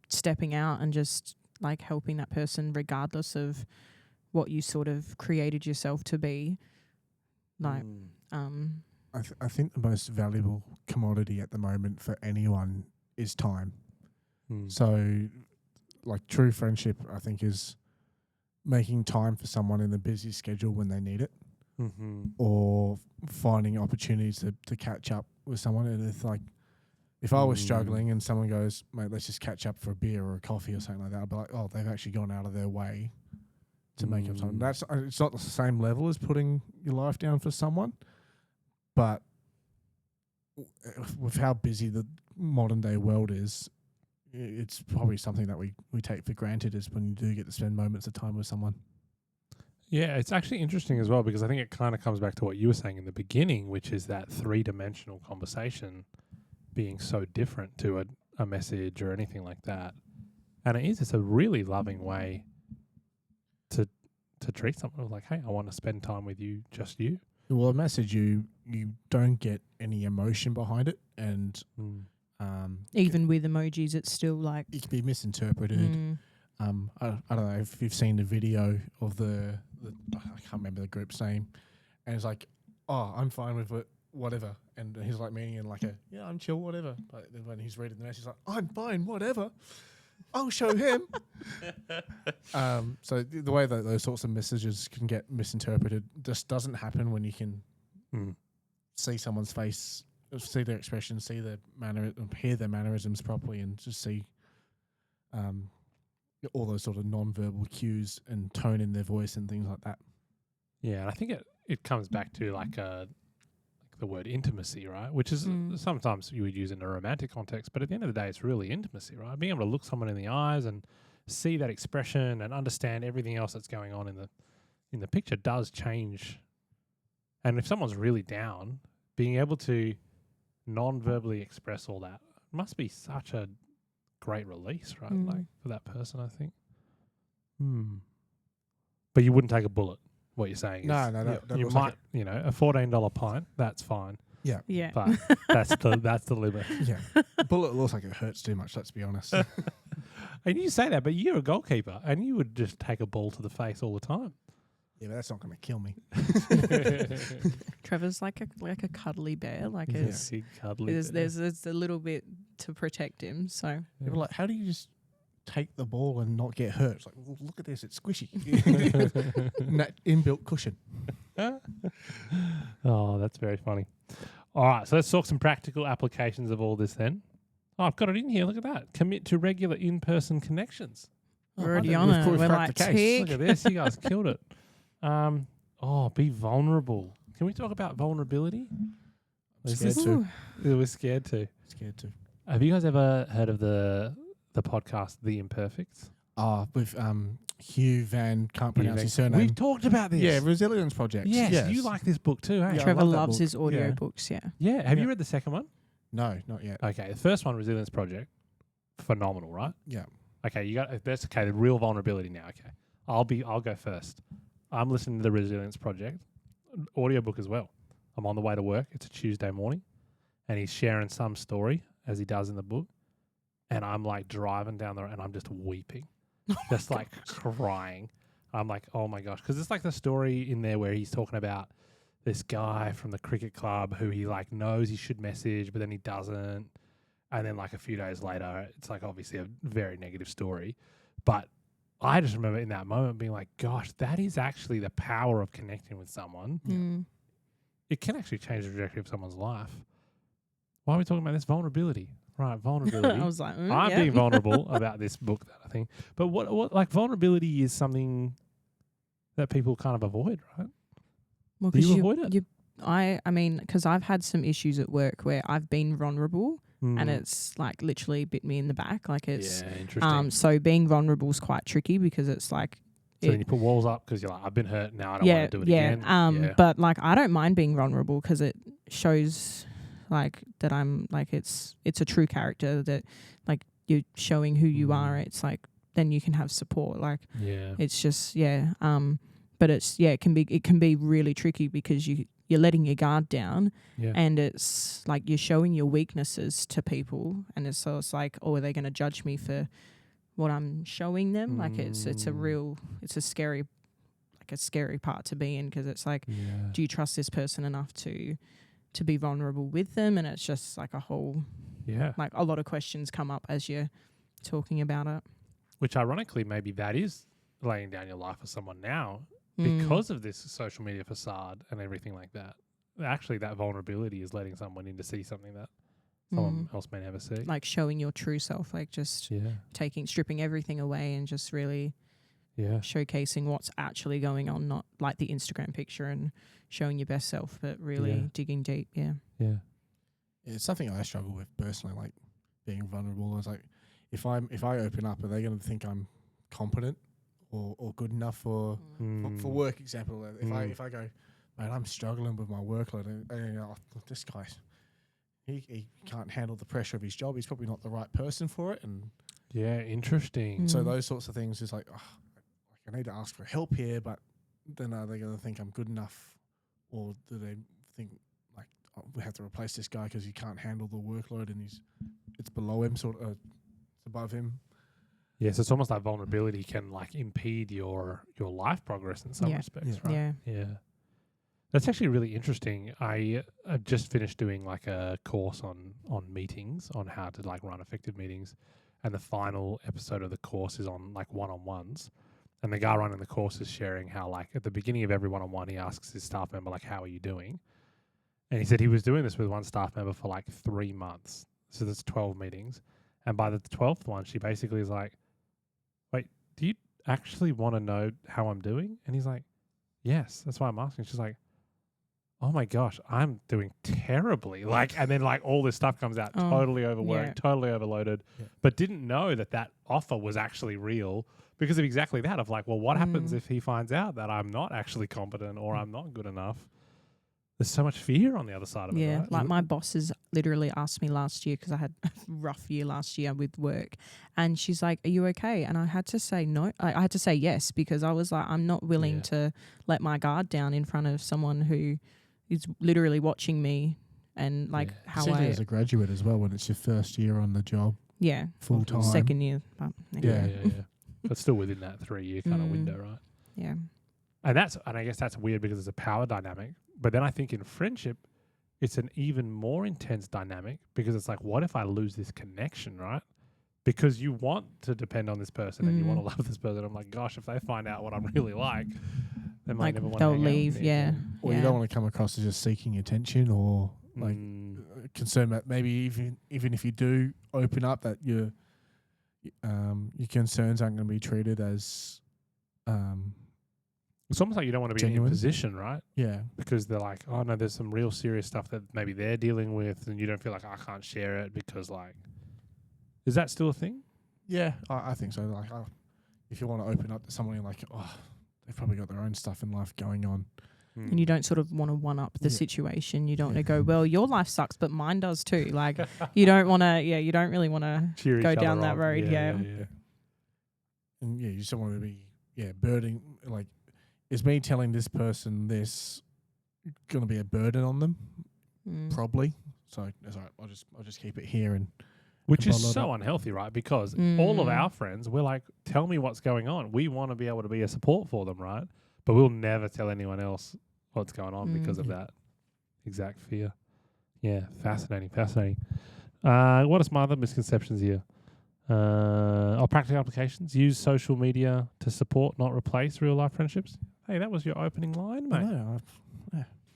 stepping out and just like helping that person regardless of what you sort of created yourself to be. Like, I think the most valuable commodity at the moment for anyone is time. So, like, true friendship, I think, is making time for someone in a busy schedule when they need it, or finding opportunities to catch up with someone. And it's like, if I was struggling and someone goes, mate, let's just catch up for a beer or a coffee or something like that, I'd be like, oh, they've actually gone out of their way to make up something. That's it's not the same level as putting your life down for someone, but with how busy the modern day world is, it's probably something that we take for granted is when you do get to spend moments of time with someone. Yeah, it's actually interesting as well because I think it kind of comes back to what you were saying in the beginning, which is that 3-dimensional conversation being so different to a message or anything like that. And it's a really loving way to treat someone like, hey, I want to spend time with you, just you. Well, a message you don't get any emotion behind it, and Even with emojis, it's still like it can be misinterpreted. I don't know if you've seen the video of the I can't remember the group's name, and it's like, oh, I'm fine with it, whatever, and he's like meaning in like I'm chill, whatever. But then when he's reading the message, he's like, I'm fine, whatever. I'll show him. So the way that those sorts of messages can get misinterpreted just doesn't happen when you can see someone's face, see their expression, see their hear their mannerisms properly, and just see all those sort of non-verbal cues and tone in their voice and things like that. Yeah, and I think it comes back to like the word intimacy, right? Which is sometimes you would use in a romantic context, but at the end of the day, it's really intimacy, right? Being able to look someone in the eyes and see that expression and understand everything else that's going on in the picture does change. And if someone's really down, being able to non-verbally express all that must be such a great release, right? Like for that person, I think. But you wouldn't take a bullet. What you're saying is, No, that you might, a $14 pint, that's fine. Yeah, yeah. But that's the limit. yeah. Bullet looks like it hurts too much. Let's be honest. And you say that, but you're a goalkeeper, and you would just take a ball to the face all the time. Yeah, but that's not going to kill me. Trevor's like a cuddly bear. Like He's a big cuddly bear. there's a little bit to protect him. So Yeah, but like, how do you just take the ball and not get hurt? It's like, well, look at this, it's squishy. Inbuilt cushion. Oh, that's very funny. All right, so let's talk some practical applications of all this then. Oh, I've got it in here. Look at that. Commit to regular in-person connections. we're already on it. We're like tick. Look at this. You guys killed it. Be vulnerable. Can we talk about vulnerability? Scared to. We're scared to. Scared to. Have you guys ever heard of the podcast The Imperfects? With Hugh Van, can't pronounce his surname. We've talked about this. Yeah, Resilience Project. Yes, you like this book too, eh? Yeah, Trevor I love that loves book. his audio Yeah. books. Yeah. Yeah. Have you read the second one? No, not yet. Okay, the first one, Resilience Project, phenomenal, right? Yeah. Okay, that's okay. The real vulnerability now. Okay, I'll go first. I'm listening to the Resilience Project audiobook as well. I'm on the way to work. It's a Tuesday morning, and he's sharing some story as he does in the book, and I'm like driving down the road, and I'm just weeping, just like crying. I'm like, oh my gosh, because it's like the story in there where he's talking about this guy from the cricket club who he like knows he should message, but then he doesn't. And then like a few days later, it's like obviously a very negative story. But I just remember in that moment being like, gosh, that is actually the power of connecting with someone. Mm. It can actually change the trajectory of someone's life. Why are we talking about this? Vulnerability. Right, vulnerability. I was like, I'm being vulnerable about this book, that I think. But what like vulnerability is something that people kind of avoid, right? Well, Do you 'cause avoid it? I mean, because I've had some issues at work where I've been vulnerable and Mm. it's like literally bit me in the back. Like it's interesting. so being vulnerable is quite tricky because it's like So then you put walls up because you're like, I've been hurt, now I don't want to do it again. But like I don't mind being vulnerable because it shows like that I'm like it's a true character, that like you're showing who you are. It's like then you can have support. Like Yeah. it's just but it's it can be really tricky because you're letting your guard down, Yeah. and it's like you're showing your weaknesses to people, and it's like, oh, are they going to judge me for what I'm showing them? Like it's a scary part to be in, because it's like, Yeah. do you trust this person enough to be vulnerable with them? And it's just like a whole like a lot of questions come up as you're talking about it. Which ironically, maybe that is laying down your life for someone now because of this social media facade and everything like that. Actually, that vulnerability is letting someone in to see something that someone else may never see. Like showing your true self, like just stripping everything away and just really Yeah. showcasing what's actually going on, not like the Instagram picture and showing your best self, but really Yeah. digging deep. Yeah. Yeah. It's something I struggle with personally, like being vulnerable. It's like if I open up, are they going to think I'm competent or good enough for work? Example, if I go, man, I'm struggling with my workload, and this guy, he can't handle the pressure of his job. He's probably not the right person for it, and Yeah, interesting. so those sorts of things is like, I need to ask for help here, but then are they going to think I'm good enough, or do they think like we have to replace this guy because he can't handle the workload and it's below him, sort of above him? Yeah, so it's almost like vulnerability can like impede your life progress in some respects, right? Yeah. Yeah. That's actually really interesting. I just finished doing like a course on meetings, on how to like run effective meetings, and the final episode of the course is on like one-on-ones. And the guy running the course is sharing how like at the beginning of every one-on-one, he asks his staff member like, "How are you doing?" And he said he was doing this with one staff member for like 3 months. So that's 12 meetings. And by the 12th one, she basically is like, "Wait, do you actually want to know how I'm doing?" And he's like, "Yes, that's why I'm asking." She's like, "Oh my gosh, I'm doing terribly." Like, and then like all this stuff comes out, totally overworked, totally overloaded, but didn't know that offer was actually real because of exactly that of like, well, what happens if he finds out that I'm not actually competent or I'm not good enough? There's so much fear on the other side of it, Yeah, right? like my bosses literally asked me last year because I had a rough year last year with work, and she's like, "Are you okay?" And I had to say no. I had to say yes because I was like, I'm not willing to let my guard down in front of someone who is literally watching me and like how Particularly I as a graduate as well, when it's your first year on the job, full time, second year. But anyway. Yeah. But still within that 3-year kind of window, right? Yeah. And I guess that's weird because it's a power dynamic. But then I think in friendship, it's an even more intense dynamic because it's like, what if I lose this connection, right? Because you want to depend on this person and you want to love this person. I'm like, gosh, if they find out what I'm really like, they might never want to they'll hang out with leave. me again. or you don't want to come across as just seeking attention or like concerned that maybe even if you do open up, that your concerns aren't going to be treated as It's almost like you don't want to be genuine. in position, right? Yeah. Because they're like, oh no, there's some real serious stuff that maybe they're dealing with, and you don't feel like I can't share it because like, is that still a thing? Yeah, I think so. Like, if you want to open up to someone, you're like, they've probably got their own stuff in life going on. And you don't sort of want to one-up the situation. You don't want to go, well, your life sucks, but mine does too. Like, you don't want to, you don't really want to go down that road. Yeah. And you just don't want to be, burdening, like, is me telling this person this going to be a burden on them? Probably. So it's all right. I'll just keep it here and. Which is so unhealthy, right? Because all of our friends, we're like, tell me what's going on. We want to be able to be a support for them, right? But we'll never tell anyone else what's going on because of that exact fear. Yeah, fascinating. What are some other misconceptions here? Practical applications. Use social media to support, not replace real life friendships. Hey, that was your opening line, mate. No,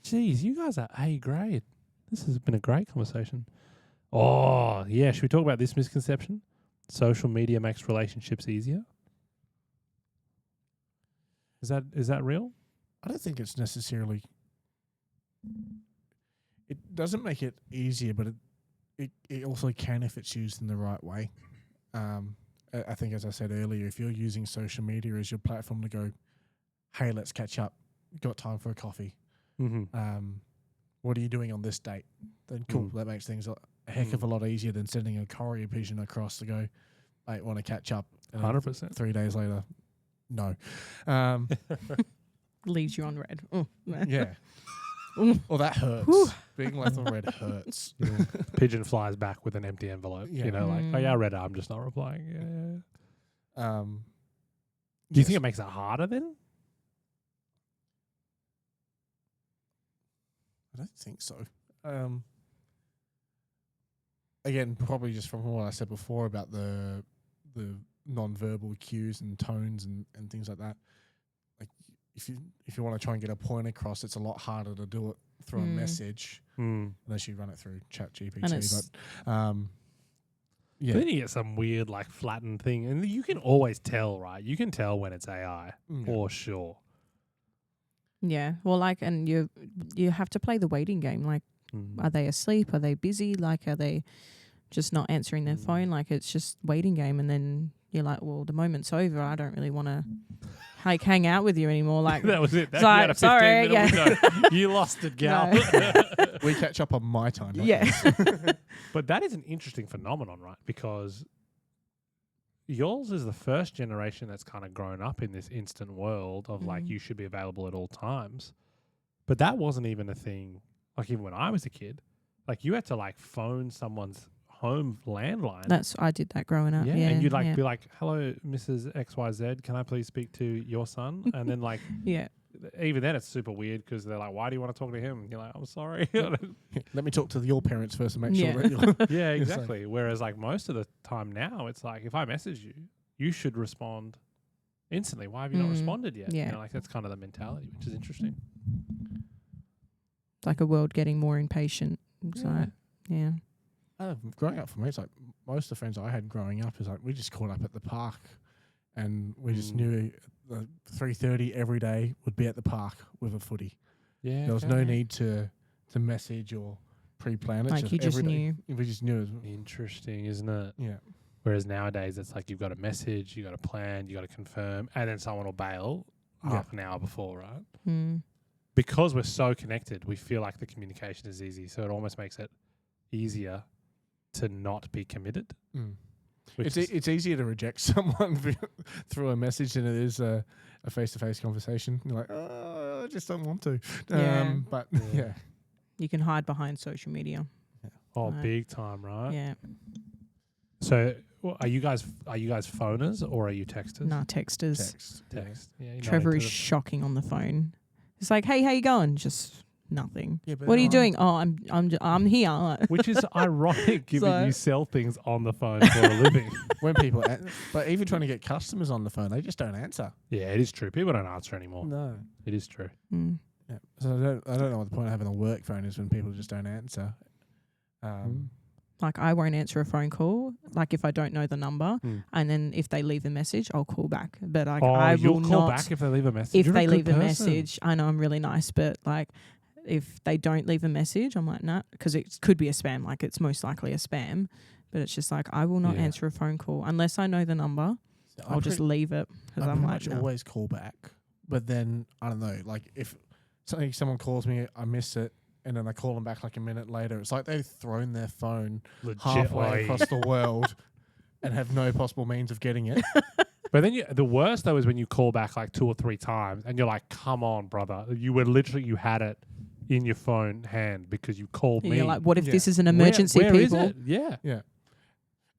Jeez, you guys are A grade. This has been a great conversation. Oh, yeah. Should we talk about this misconception? Social media makes relationships easier. Is that real? I don't think it's necessarily. It doesn't make it easier, but it also can if it's used in the right way. I think, as I said earlier, if you're using social media as your platform to go, hey, let's catch up, got time for a coffee. What are you doing on this date? Then cool, that makes things a heck of a lot easier than sending a courier pigeon across to go, mate, want to catch up? 100%. 3 days later, no. Leaves you on red. Yeah. Well, that hurts. Being left on red hurts. Pigeon flies back with an empty envelope. Yeah. Like, oh yeah, I read it. I'm just not replying. Yeah. Do you Yes. think it makes it harder then? I don't think so. Again, probably just from what I said before about the non-verbal cues and tones and things like that. Like if you want to try and get a point across, it's a lot harder to do it through a message unless you run it through ChatGPT. But Yeah. But then you get some weird like flattened thing, and you can always tell, right? You can tell when it's AI for sure. Yeah. Well, like, and you have to play the waiting game. Like, are they asleep? Are they busy? Like, are they just not answering their phone? Like, it's just waiting game. And then you're like, well, the moment's over. I don't really want to like hang out with you anymore. Like, That was it. That, so you had a 15-minute window. You lost it, gal. No. We catch up on my time. not Yeah. yours. But that is an interesting phenomenon, right? Because yours is the first generation that's kind of grown up in this instant world of like you should be available at all times. But that wasn't even a thing. Like even when I was a kid, like you had to like phone someone's home landline. I did that growing up. Yeah. And you'd like be like, "Hello, Mrs. XYZ, can I please speak to your son?" And then like yeah. even then it's super weird because they're like, "Why do you want to talk to him?" And you're like, "I'm sorry." Let me talk to your parents first and make Yeah. sure that you're Yeah, exactly. Whereas like most of the time now, it's like if I message you, you should respond instantly. Why have you not responded yet? Yeah. You know, like that's kind of the mentality, which is interesting. Like a world getting more impatient. So, yeah. growing up for me, it's like most of the friends I had growing up is like we just caught up at the park, and we just knew 3:30 every day would be at the park with a footy. Yeah, There was no need to message or pre-plan it. Like you just every day. knew. We just knew. Interesting, isn't it? Yeah. Whereas nowadays, it's like you've got a message, you got a plan, you got to confirm, and then someone will bail half an hour before, right? Mm. Because we're so connected, we feel like the communication is easy, so it almost makes it easier to not be committed. It's easier to reject someone through a message than it is a face-to-face conversation. You're like, oh, I just don't want to. Yeah. But Yeah. yeah. You can hide behind social media. Oh, Right. big time, right? Yeah. So, are you guys phoners or are you texters? Nah, texters. Text. Yeah. You're not Trevor into is shocking on the phone. It's like, hey, how you going? Just nothing. Yeah, but What are you doing? Oh, I'm here. which is ironic, given So- you sell things on the phone for a living. when people, but even trying to get customers on the phone, they just don't answer. Yeah, it is true. People don't answer anymore. No. It is true. Mm. Yeah. So I don't know what the point of having a work phone is when people just don't answer. Like I won't answer a phone call. Like if I don't know the number, Mm. and then if they leave a message, I'll call back. But like Oh, I you'll will call not. back if they leave a message. If You're they a good leave a person. message, I know I'm really nice, but like if they don't leave a message, I'm like, nah, because it could be a spam. Like it's most likely a spam, but it's just like I will not Yeah. answer a phone call unless I know the number. I'll just leave it because I I'm pretty like, much no. always call back. But then I don't know, like if someone calls me, I miss it, and then I call them back like a minute later. It's like they've thrown their phone halfway across the world and have no possible means of getting it. But then the worst though is when you call back like 2 or 3 times and you're like, "Come on, brother! You had it in your phone hand because you called me." You're like, what if Yeah. this is an emergency, Where is people? it? Yeah. Yeah.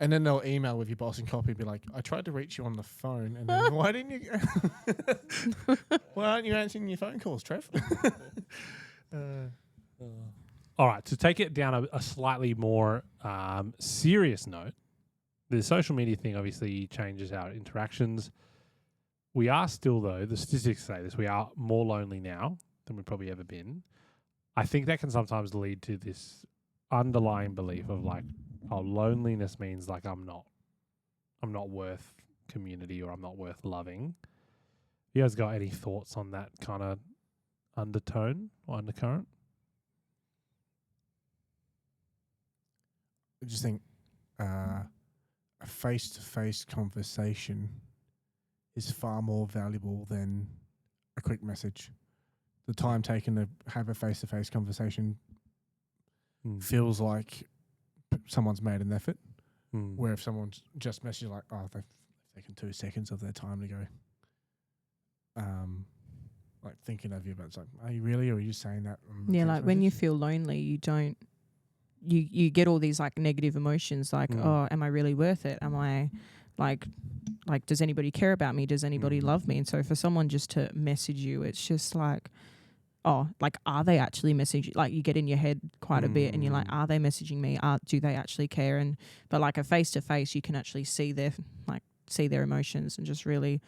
And then they'll email with your boss and copy and be like, I tried to reach you on the phone. And then, why didn't you? Why aren't you answering your phone calls, Trev? All right, to take it down a slightly more serious note, the social media thing obviously changes our interactions. We are still, though, the statistics say this, we are more lonely now than we've probably ever been. I think that can sometimes lead to this underlying belief of like, oh, loneliness means like I'm not worth community or I'm not worth loving. You guys got any thoughts on that kind of undertone or undercurrent? I just think a face-to-face conversation is far more valuable than a quick message. The time taken to have a face-to-face conversation feels like someone's made an effort. Where if someone's just messaged like, oh, they've taken 2 seconds of their time to go, like thinking of you, but it's like, are you really, or are you saying that? Yeah, like when you feel lonely, you don't. You get all these like negative emotions, like, oh, am I really worth it? Am I like, does anybody care about me? Does anybody love me? And so for someone just to message you, it's just like, oh, like, are they actually messaging? Like, you get in your head quite a bit, and you're like, are they messaging me? Do they actually care? And but like a face to face, you can actually see their emotions and just really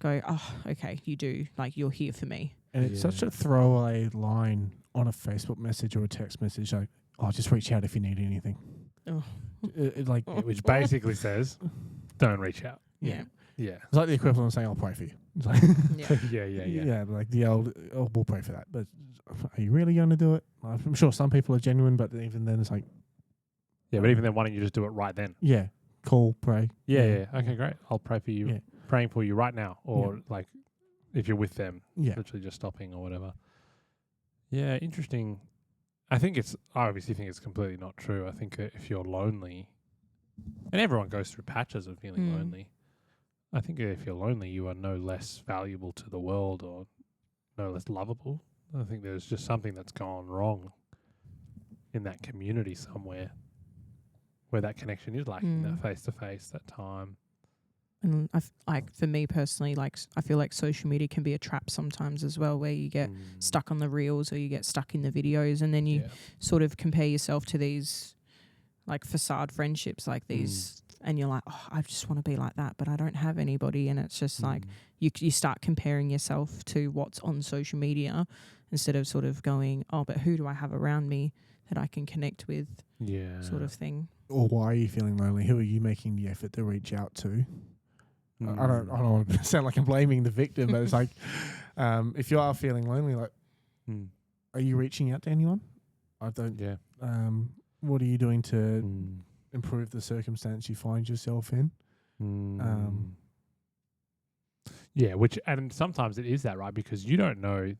go, oh, okay, you do, like, you're here for me. And it's such a throwaway line on a Facebook message or a text message, like, oh, just reach out if you need anything. Oh, Like, which basically says, don't reach out. Yeah. Yeah. it's like the equivalent of saying, I'll pray for you. It's like, Yeah. Yeah. like the old, oh, we'll pray for that. But are you really going to do it? I'm sure some people are genuine, but even then it's like, Yeah, but even then, why don't you just do it right then? yeah, call, pray. Yeah. Okay, great. I'll pray for you. Yeah. Praying for you right now. Or like if you're with them, Yeah. literally just stopping or whatever. Yeah, interesting. I obviously think it's completely not true. I think if you're lonely, and everyone goes through patches of feeling lonely. I think if you're lonely, you are no less valuable to the world or no less lovable. I think there's just something that's gone wrong in that community somewhere where that connection is lacking, that face-to-face, that time. And for me personally, like I feel like social media can be a trap sometimes as well, where you get stuck on the reels or you get stuck in the videos, and then you sort of compare yourself to these like facade friendships, like these, and you're like, oh, I just want to be like that, but I don't have anybody, and it's just like you start comparing yourself to what's on social media instead of sort of going, oh, but who do I have around me that I can connect with, sort of thing. Or why are you feeling lonely? Who are you making the effort to reach out to? I don't want to sound like I'm blaming the victim, but it's like, if you are feeling lonely, like, are you reaching out to anyone? I don't. Yeah. What are you doing to improve the circumstance you find yourself in? Yeah, and sometimes it is that, right? Because you don't know,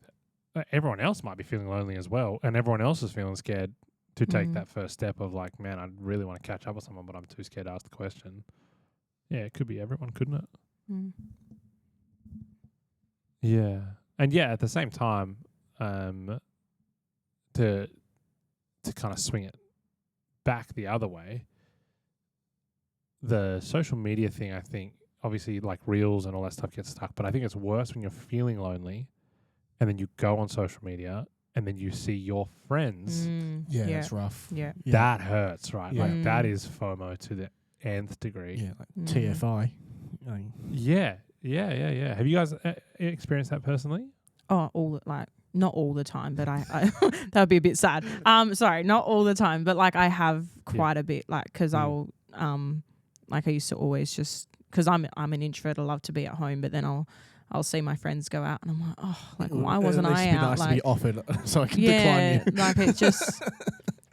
everyone else might be feeling lonely as well, and everyone else is feeling scared to take that first step of like, man, I really want to catch up with someone, but I'm too scared to ask the question. Yeah, it could be everyone, couldn't it? Yeah. And yeah, at the same time, to kind of swing it back the other way, the social media thing, I think, obviously like reels and all that stuff gets stuck, but I think it's worse when you're feeling lonely and then you go on social media and then you see your friends. Yeah, that's rough. Yeah. That hurts, right? Yeah. Like that is FOMO to the nth degree. Yeah, like TFI. Yeah. Have you guys experienced that personally? Oh, not all the time, but I that would be a bit sad. Sorry, not all the time, but like I have quite a bit, like, because I'll like I used to always just, because I'm an introvert, I love to be at home, but then I'll see my friends go out and I'm like, oh, like why wasn't I out? Nice like, to be offered so I can decline you. like it just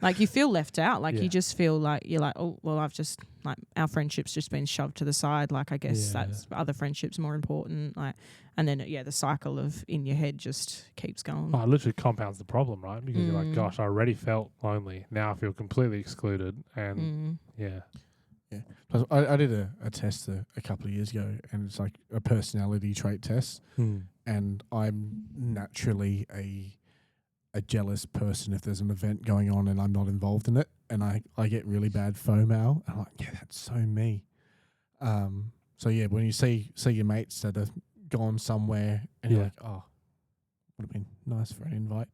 like you feel left out. Like you just feel like you're like, oh well, I've just like our friendship's just been shoved to the side. Like I guess that's other friendships more important. Like, and then the cycle of in your head just keeps going. Oh, it literally compounds the problem, right? Because you're like, gosh, I already felt lonely. Now I feel completely excluded, and Yeah. Plus, I did a test a couple of years ago, and it's like a personality trait test. And I'm naturally a jealous person if there's an event going on and I'm not involved in it, and I get really bad FOMO. I'm like, yeah, that's so me. So yeah, when you see your mates that have gone somewhere and you're like, oh, would have been nice for an invite.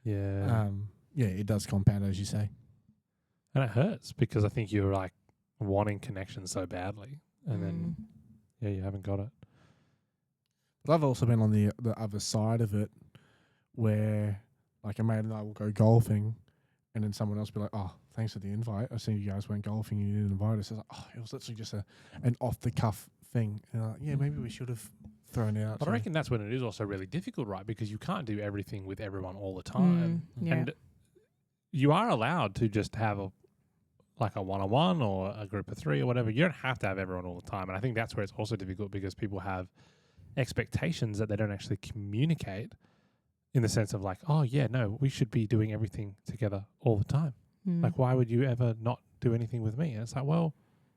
Yeah. It does compound, as you say. And it hurts because I think you're like wanting connection so badly, and then you haven't got it. But I've also been on the other side of it, where like a mate and I will go golfing, and then someone else will be like, "Oh, thanks for the invite. I see you guys went golfing and you didn't invite us." It's like, "Oh, it was literally just an off the cuff thing." And I'm like, yeah, maybe we should have thrown it out. But I reckon that's when it is also really difficult, right? Because you can't do everything with everyone all the time, and you are allowed to just have a one-on-one or a group of three or whatever. You don't have to have everyone all the time. And I think that's where it's also difficult because people have expectations that they don't actually communicate in the sense of like, oh, yeah, no, we should be doing everything together all the time. Like, why would you ever not do anything with me? And it's like, well,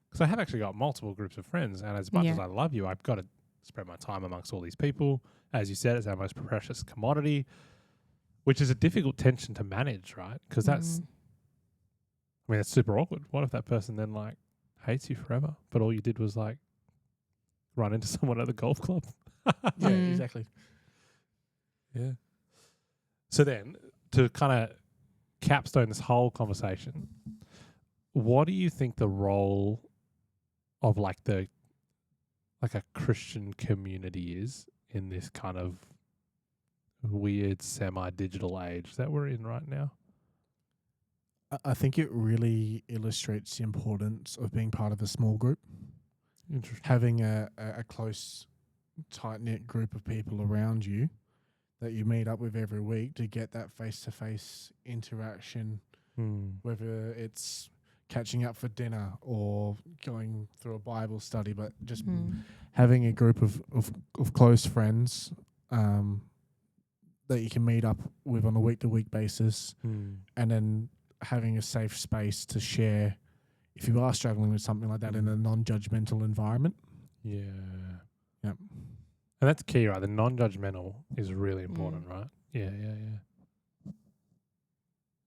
because I have actually got multiple groups of friends. And as much as I love you, I've got to spread my time amongst all these people. As you said, it's our most precious commodity, which is a difficult tension to manage, right? Because that's... I mean, it's super awkward. What if that person then like hates you forever, but all you did was like run into someone at the golf club? Yeah, exactly. Yeah. So then, to kind of capstone this whole conversation, what do you think the role of like a Christian community is in this kind of weird semi-digital age that we're in right now? I think it really illustrates the importance of being part of a small group. Interesting. Having a close, tight-knit group of people around you that you meet up with every week to get that face-to-face interaction, whether it's catching up for dinner or going through a Bible study, but just having a group of close friends that you can meet up with on a week-to-week basis, and then having a safe space to share if you are struggling with something like that in a non-judgmental environment. Yeah. Yep. And that's key, right? The non-judgmental is really important, right? Yeah.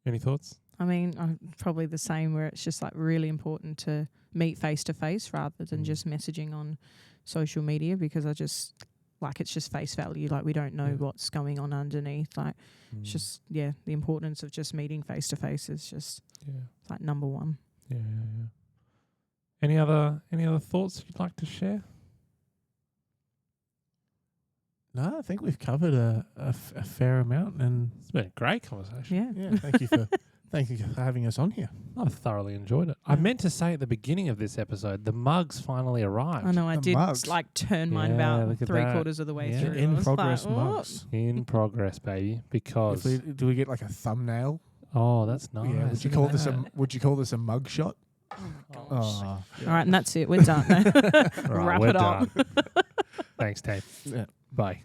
Any thoughts? I mean, I'm probably the same, where it's just like really important to meet face to face rather than just messaging on social media, because I just like, it's just face value. Like, we don't know what's going on underneath. Like, it's just, the importance of just meeting face to face is just like number one. Yeah. Any other thoughts you'd like to share? No, I think we've covered a fair amount, and It's been a great conversation. Yeah. thank you for having us on here. I've thoroughly enjoyed it. I meant to say at the beginning of this episode, the mugs finally arrived. I know, I The did mugs. like turn mine Yeah, about look at 3/4 of the way Yeah. through. In I was progress like, mugs. In progress, baby. Because Do we get like a thumbnail? that's nice. Yeah. Would you call this a mug shot? Oh my gosh. Oh, All right, and that's it. We're done. Right, Wrap we're it up. done. Thanks, Dave. Yeah. Bye.